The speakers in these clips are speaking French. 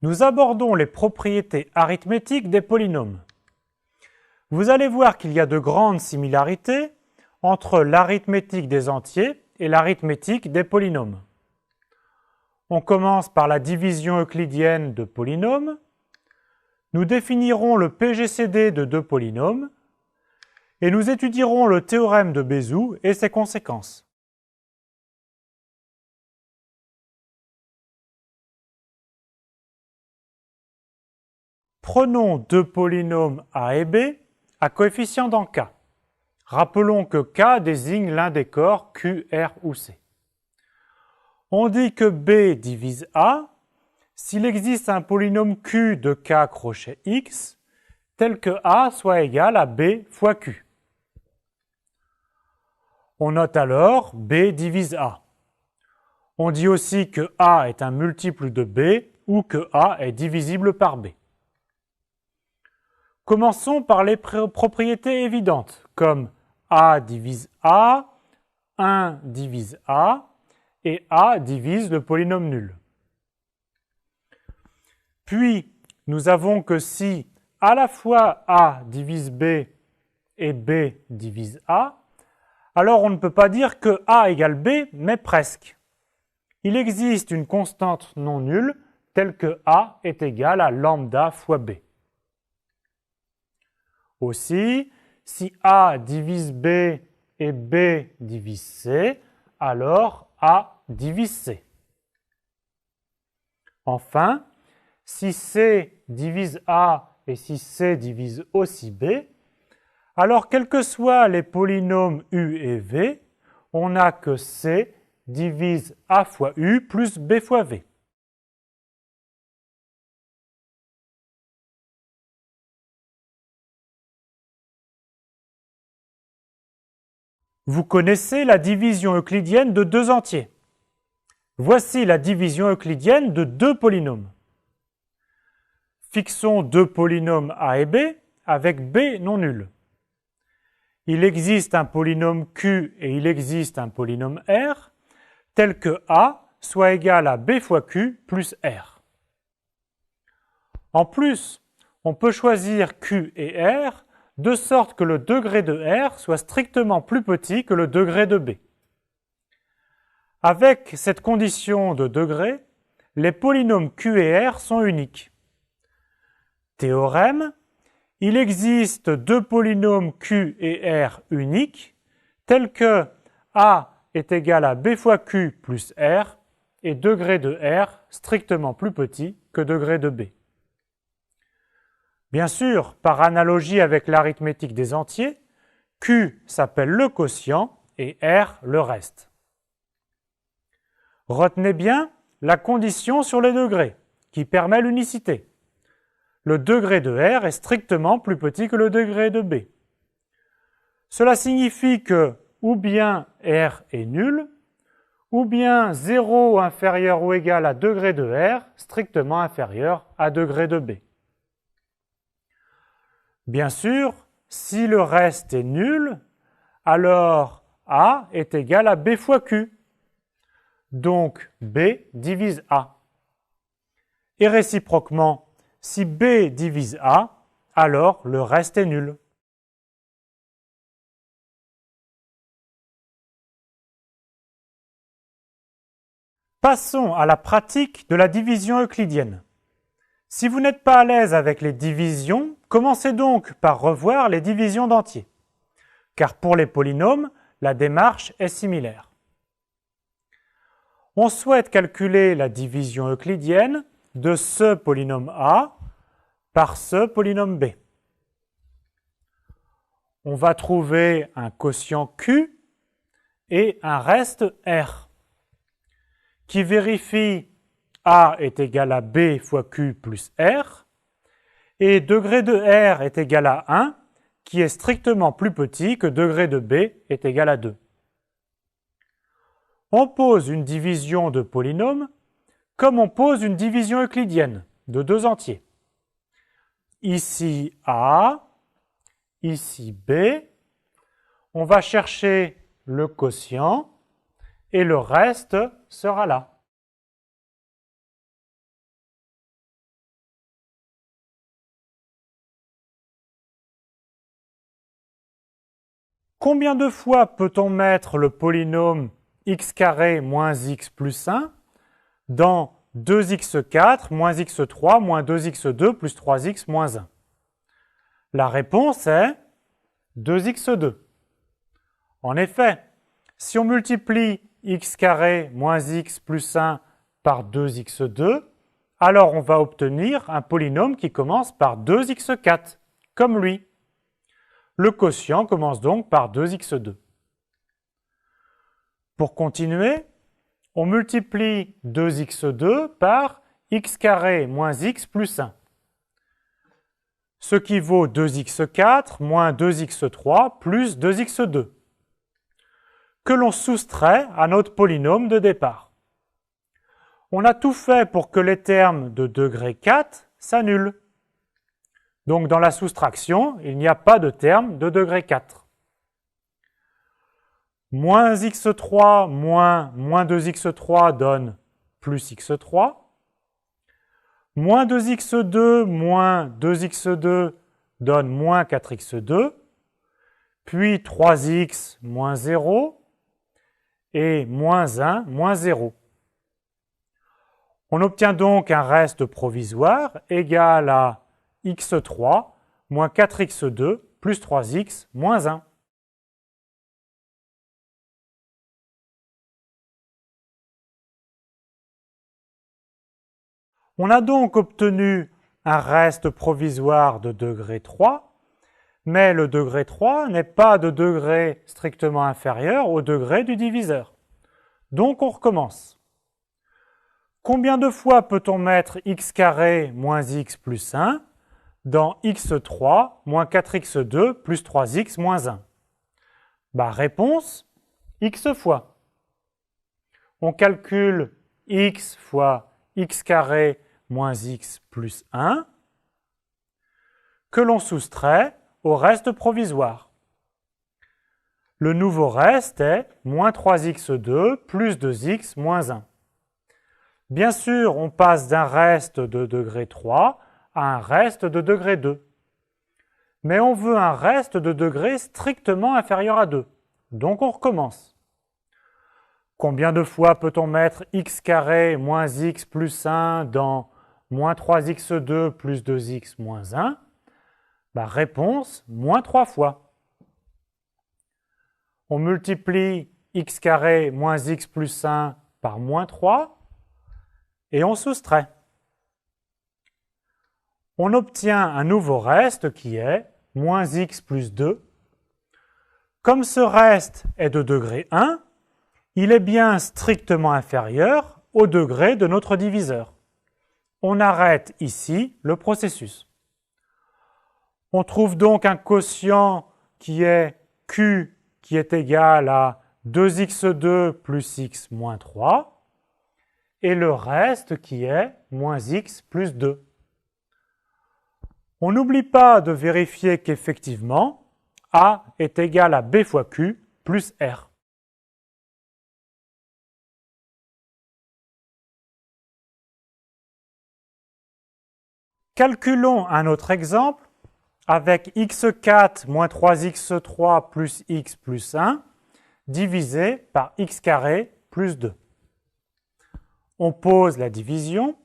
Nous abordons les propriétés arithmétiques des polynômes. Vous allez voir qu'il y a de grandes similarités entre l'arithmétique des entiers et l'arithmétique des polynômes. On commence par la division euclidienne de polynômes. Nous définirons le PGCD de deux polynômes et nous étudierons le théorème de Bézout et ses conséquences. Prenons deux polynômes A et B à coefficient dans K. Rappelons que K désigne l'un des corps Q, R ou C. On dit que B divise A s'il existe un polynôme Q de K crochet X tel que A soit égal à B fois Q. On note alors B divise A. On dit aussi que A est un multiple de B ou que A est divisible par B. Commençons par les propriétés évidentes, comme A divise A, 1 divise A, et A divise le polynôme nul. Puis, nous avons que si à la fois A divise B et B divise A, alors on ne peut pas dire que A égale B, mais presque. Il existe une constante non nulle telle que A est égale à lambda fois B. Aussi, si A divise B et B divise C, alors A divise C. Enfin, si C divise A et si C divise aussi B, alors quels que soient les polynômes U et V, on a que C divise A fois U plus B fois V. Vous connaissez la division euclidienne de deux entiers. Voici la division euclidienne de deux polynômes. Fixons deux polynômes A et B avec B non nul. Il existe un polynôme Q et il existe un polynôme R tel que A soit égal à B fois Q plus R. En plus, on peut choisir Q et R de sorte que le degré de R soit strictement plus petit que le degré de B. Avec cette condition de degré, les polynômes Q et R sont uniques. Théorème, il existe deux polynômes Q et R uniques, tels que A est égal à B fois Q plus R et degré de R strictement plus petit que degré de B. Bien sûr, par analogie avec l'arithmétique des entiers, Q s'appelle le quotient et R le reste. Retenez bien la condition sur les degrés, qui permet l'unicité. Le degré de R est strictement plus petit que le degré de B. Cela signifie que ou bien R est nul, ou bien 0 inférieur ou égal à degré de R strictement inférieur à degré de B. Bien sûr, si le reste est nul, alors A est égal à B fois Q. Donc B divise A. Et réciproquement, si B divise A, alors le reste est nul. Passons à la pratique de la division euclidienne. Si vous n'êtes pas à l'aise avec les divisions, commencez donc par revoir les divisions d'entiers, car pour les polynômes, la démarche est similaire. On souhaite calculer la division euclidienne de ce polynôme A par ce polynôme B. On va trouver un quotient Q et un reste R, qui vérifie A est égal à B fois Q plus R, et degré de R est égal à 1, qui est strictement plus petit que degré de B est égal à 2. On pose une division de polynôme comme on pose une division euclidienne de deux entiers. Ici A, ici B, on va chercher le quotient et le reste sera là. Combien de fois peut-on mettre le polynôme x carré moins x plus 1 dans 2x4 moins x3 moins 2x2 plus 3x moins 1? La réponse est 2x2. En effet, si on multiplie x carré moins x plus 1 par 2x2, alors on va obtenir un polynôme qui commence par 2x4, comme lui. Le quotient commence donc par 2x2. Pour continuer, on multiplie 2x2 par x carré moins x plus 1, ce qui vaut 2x4 moins 2x3 plus 2x2, que l'on soustrait à notre polynôme de départ. On a tout fait pour que les termes de degré 4 s'annulent. Donc dans la soustraction, il n'y a pas de terme de degré 4. Moins x3 moins 2x3 donne plus x3. Moins 2x2 moins 2x2 donne moins 4x2. Puis 3x moins 0 et moins 1 moins 0. On obtient donc un reste provisoire égal à x3 moins 4x2 plus 3x moins 1. On a donc obtenu un reste provisoire de degré 3, mais le degré 3 n'est pas de degré strictement inférieur au degré du diviseur. Donc on recommence. Combien de fois peut-on mettre x carré moins x plus 1 dans x3 moins 4x2 plus 3x moins 1? Réponse, x fois. On calcule x fois x carré moins x plus 1, que l'on soustrait au reste provisoire. Le nouveau reste est moins 3x2 plus 2x moins 1. Bien sûr, on passe d'un reste de degré 3 à un reste de degré 2. Mais on veut un reste de degré strictement inférieur à 2. Donc on recommence. Combien de fois peut-on mettre x carré moins x plus 1 dans moins 3x2 plus 2x moins 1? Réponse, moins 3 fois. On multiplie x carré moins x plus 1 par moins 3 et on soustrait. On obtient un nouveau reste qui est moins x plus 2. Comme ce reste est de degré 1, il est bien strictement inférieur au degré de notre diviseur. On arrête ici le processus. On trouve donc un quotient qui est q qui est égal à 2x2 plus x moins 3 et le reste qui est moins x plus 2. On n'oublie pas de vérifier qu'effectivement A est égal à B fois Q plus R. Calculons un autre exemple avec x4 moins 3x3 plus x plus 1 divisé par x carré plus 2. On pose la division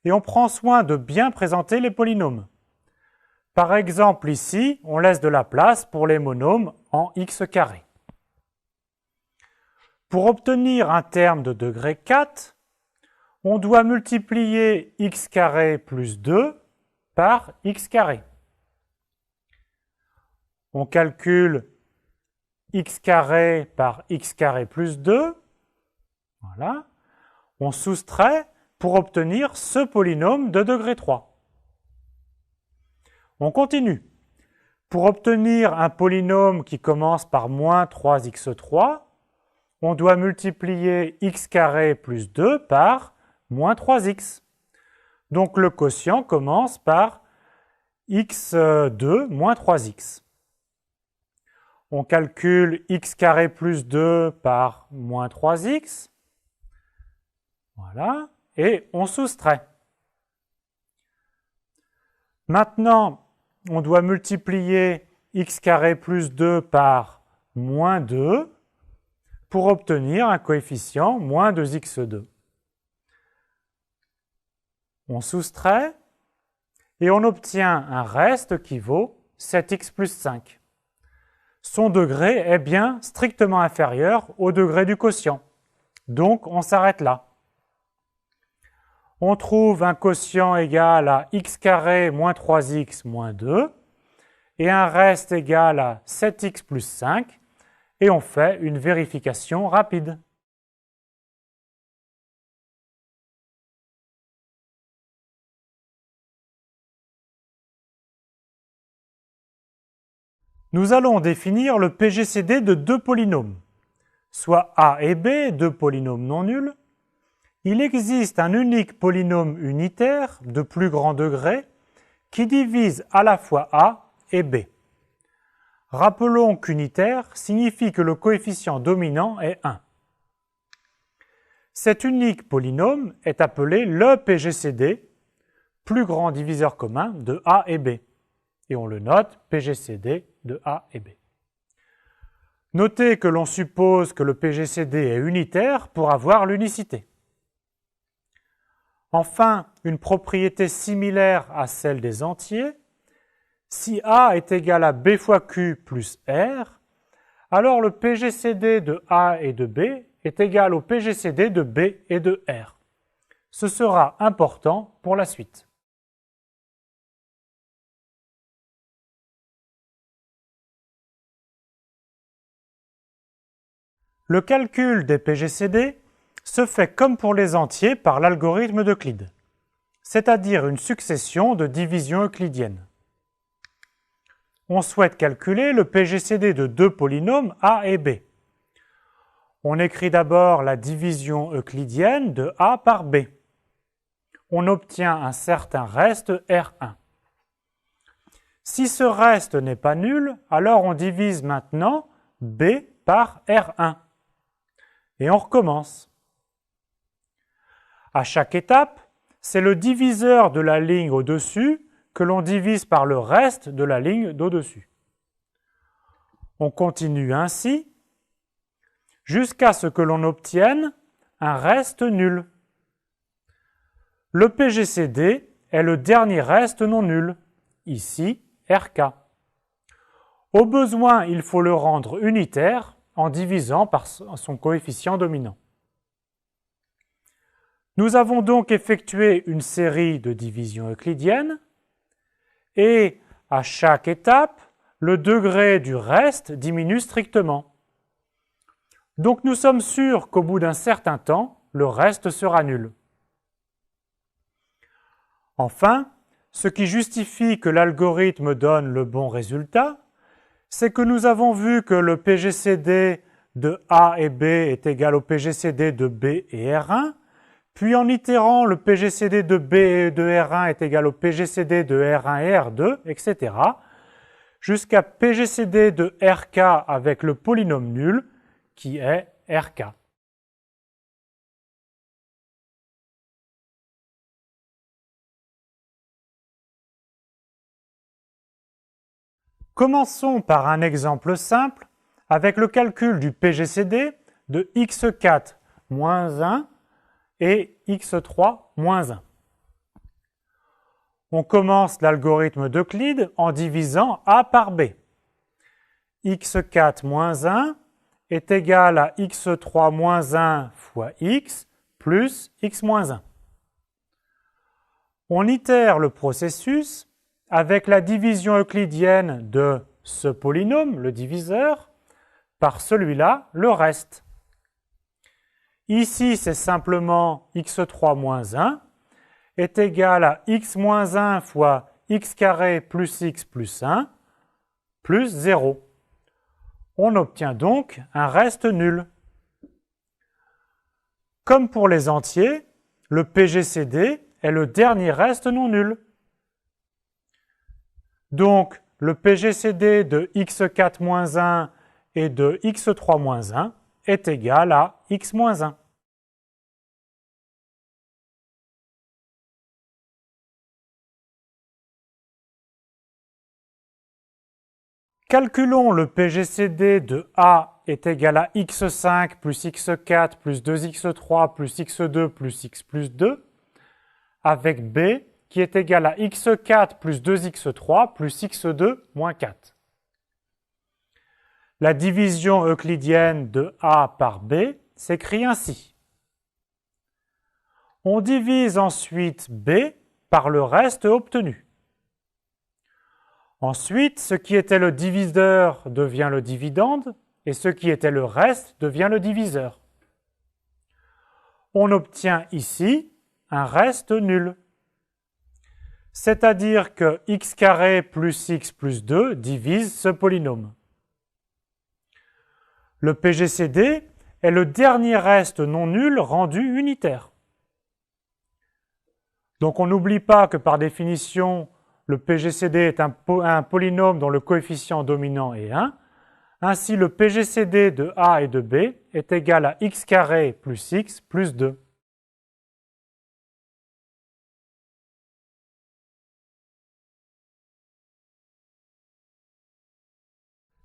et on prend soin de bien présenter les polynômes. Par exemple ici, on laisse de la place pour les monômes en x carré. Pour obtenir un terme de degré 4, on doit multiplier x carré plus 2 par x carré. On calcule x carré par x carré plus 2. Voilà. On soustrait pour obtenir ce polynôme de degré 3. On continue. Pour obtenir un polynôme qui commence par moins 3x3, on doit multiplier x carré plus 2 par moins 3x. Donc le quotient commence par x2 moins 3x. On calcule x carré plus 2 par moins 3x. Voilà. Et on soustrait. Maintenant, on doit multiplier x carré plus 2 par moins 2 pour obtenir un coefficient moins 2x2. On soustrait et on obtient un reste qui vaut 7x plus 5. Son degré est bien strictement inférieur au degré du quotient. Donc, on s'arrête là. On trouve un quotient égal à x carré moins 3x moins 2 et un reste égal à 7x plus 5 et on fait une vérification rapide. Nous allons définir le PGCD de deux polynômes, soit a et b, deux polynômes non nuls. Il existe un unique polynôme unitaire de plus grand degré qui divise à la fois a et b. Rappelons qu'unitaire signifie que le coefficient dominant est 1. Cet unique polynôme est appelé le PGCD, plus grand diviseur commun de a et b. Et on le note, PGCD de a et b. Notez que l'on suppose que le PGCD est unitaire pour avoir l'unicité. Enfin, une propriété similaire à celle des entiers, si A est égal à B fois Q plus R, alors le PGCD de A et de B est égal au PGCD de B et de R. Ce sera important pour la suite. Le calcul des PGCD se fait comme pour les entiers par l'algorithme d'Euclide, c'est-à-dire une succession de divisions euclidiennes. On souhaite calculer le PGCD de deux polynômes A et B. On écrit d'abord la division euclidienne de A par B. On obtient un certain reste R1. Si ce reste n'est pas nul, alors on divise maintenant B par R1. Et on recommence. À chaque étape, c'est le diviseur de la ligne au-dessus que l'on divise par le reste de la ligne d'au-dessus. On continue ainsi jusqu'à ce que l'on obtienne un reste nul. Le PGCD est le dernier reste non nul, ici RK. Au besoin, il faut le rendre unitaire en divisant par son coefficient dominant. Nous avons donc effectué une série de divisions euclidiennes et à chaque étape, le degré du reste diminue strictement. Donc nous sommes sûrs qu'au bout d'un certain temps, le reste sera nul. Enfin, ce qui justifie que l'algorithme donne le bon résultat, c'est que nous avons vu que le PGCD de A et B est égal au PGCD de B et R1, puis en itérant, le PGCD de B et de R1 est égal au PGCD de R1 et R2, etc., jusqu'à PGCD de RK avec le polynôme nul, qui est RK. Commençons par un exemple simple avec le calcul du PGCD de x4 moins 1 et x3 moins 1. On commence l'algorithme d'Euclide en divisant A par B. x4 moins 1 est égal à x3 moins 1 fois x plus x moins 1. On itère le processus avec la division euclidienne de ce polynôme, le diviseur, par celui-là, le reste. Ici, c'est simplement x3 moins 1 est égal à x moins 1 fois x carré plus x plus 1 plus 0. On obtient donc un reste nul. Comme pour les entiers, le PGCD est le dernier reste non nul. Donc, le PGCD de x4 moins 1 et de x3 moins 1 est égal à x moins 1. Calculons le PGCD de A est égal à x5 plus x4 plus 2x3 plus x2 plus x plus 2 avec B qui est égal à x4 plus 2x3 plus x2 moins 4. La division euclidienne de A par B s'écrit ainsi. On divise ensuite B par le reste obtenu. Ensuite, ce qui était le diviseur devient le dividende et ce qui était le reste devient le diviseur. On obtient ici un reste nul. C'est-à-dire que x carré plus x plus 2 divise ce polynôme. Le PGCD est le dernier reste non nul rendu unitaire. Donc on n'oublie pas que par définition, le PGCD est un polynôme dont le coefficient dominant est 1. Ainsi, le PGCD de A et de B est égal à x carré plus x plus 2.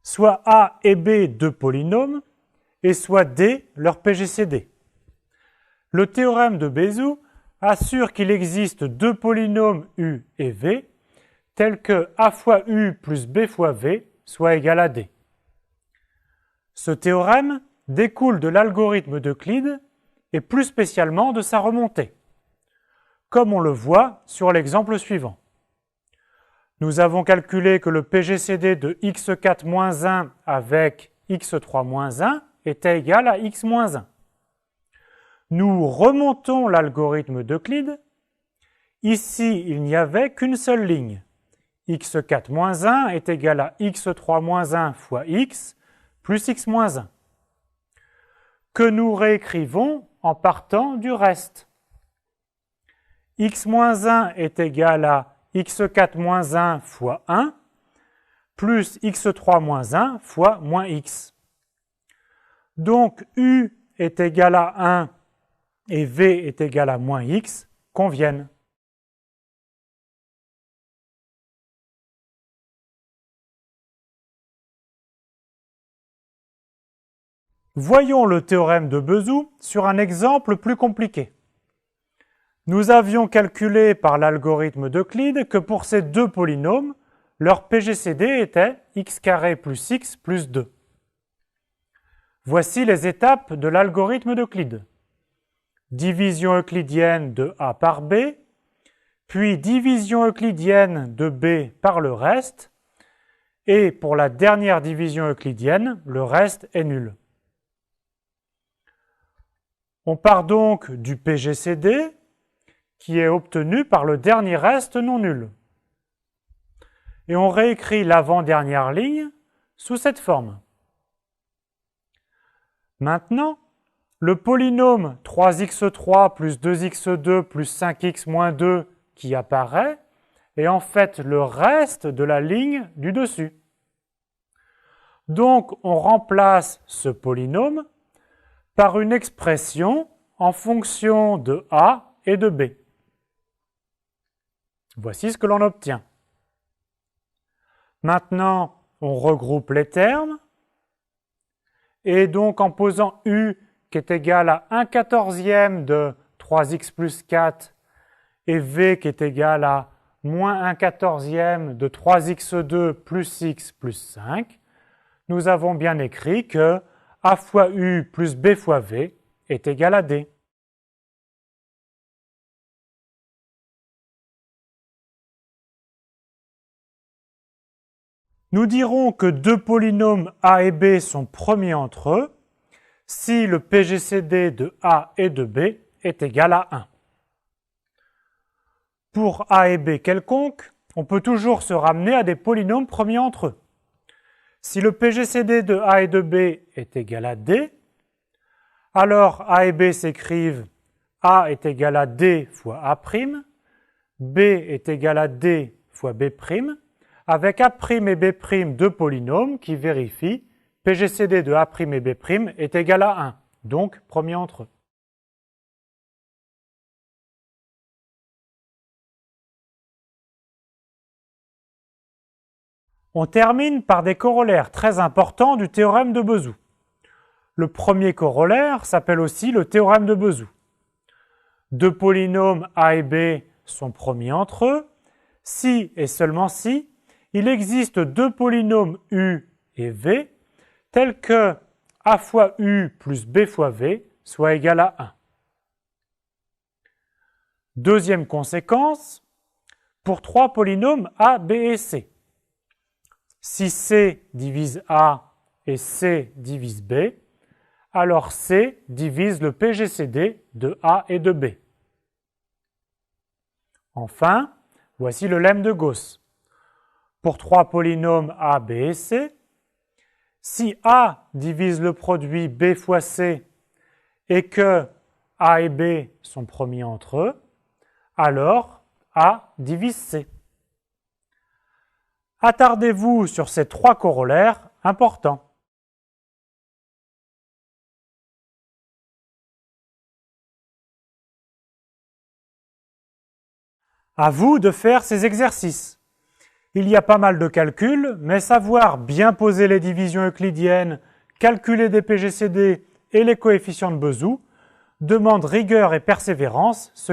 Soit A et B deux polynômes, et soit D leur PGCD. Le théorème de Bézout assure qu'il existe deux polynômes U et V, tels que A fois U plus B fois V soit égal à D. Ce théorème découle de l'algorithme d'Euclide et plus spécialement de sa remontée, comme on le voit sur l'exemple suivant. Nous avons calculé que le PGCD de x4-1 avec x3-1 était égal à x-1. Nous remontons l'algorithme d'Euclide. Ici, il n'y avait qu'une seule ligne. x4-1 est égal à x3-1 fois x plus x-1, que nous réécrivons en partant du reste. x-1 est égal à x4-1 fois 1 plus x3-1 fois moins x. Donc U est égal à 1 et V est égal à moins x conviennent. Voyons le théorème de Bézout sur un exemple plus compliqué. Nous avions calculé par l'algorithme d'Euclide que pour ces deux polynômes, leur PGCD était x carré plus x plus 2. Voici les étapes de l'algorithme d'Euclide. Division euclidienne de A par B, puis division euclidienne de B par le reste, et pour la dernière division euclidienne, le reste est nul. On part donc du PGCD, qui est obtenu par le dernier reste non nul. Et on réécrit l'avant-dernière ligne sous cette forme. Maintenant, le polynôme 3x3 plus 2x2 plus 5x moins 2 qui apparaît est en fait le reste de la ligne du dessus. Donc, on remplace ce polynôme par une expression en fonction de A et de B. Voici ce que l'on obtient. Maintenant, on regroupe les termes. Et donc, en posant U qui est égal à 1/14 de 3x plus 4 et V qui est égal à moins 1/14 de 3x2 plus x plus 5, nous avons bien écrit que A fois U plus B fois V est égal à D. Nous dirons que deux polynômes A et B sont premiers entre eux si le PGCD de A et de B est égal à 1. Pour A et B quelconque, on peut toujours se ramener à des polynômes premiers entre eux. Si le PGCD de A et de B est égal à D, alors A et B s'écrivent A est égal à D fois A', B est égal à D fois B', avec A' et B' deux polynômes qui vérifient PGCD de A' et B' est égal à 1, donc premier entre eux. On termine par des corollaires très importants du théorème de Bezout. Le premier corollaire s'appelle aussi le théorème de Bezout. Deux polynômes a et b sont promis entre eux. Si et seulement si, il existe deux polynômes u et v tels que a fois u plus b fois v soit égal à 1. Deuxième conséquence, pour trois polynômes a, b et c. Si c divise a et c divise b, alors c divise le PGCD de a et de b. Enfin, voici le lemme de Gauss. Pour trois polynômes a, b et c, si a divise le produit b fois c et que a et b sont promis entre eux, alors a divise c. Attardez-vous sur ces trois corollaires importants. À vous de faire ces exercices. Il y a pas mal de calculs, mais savoir bien poser les divisions euclidiennes, calculer des PGCD et les coefficients de Bezout demande rigueur et persévérance, ce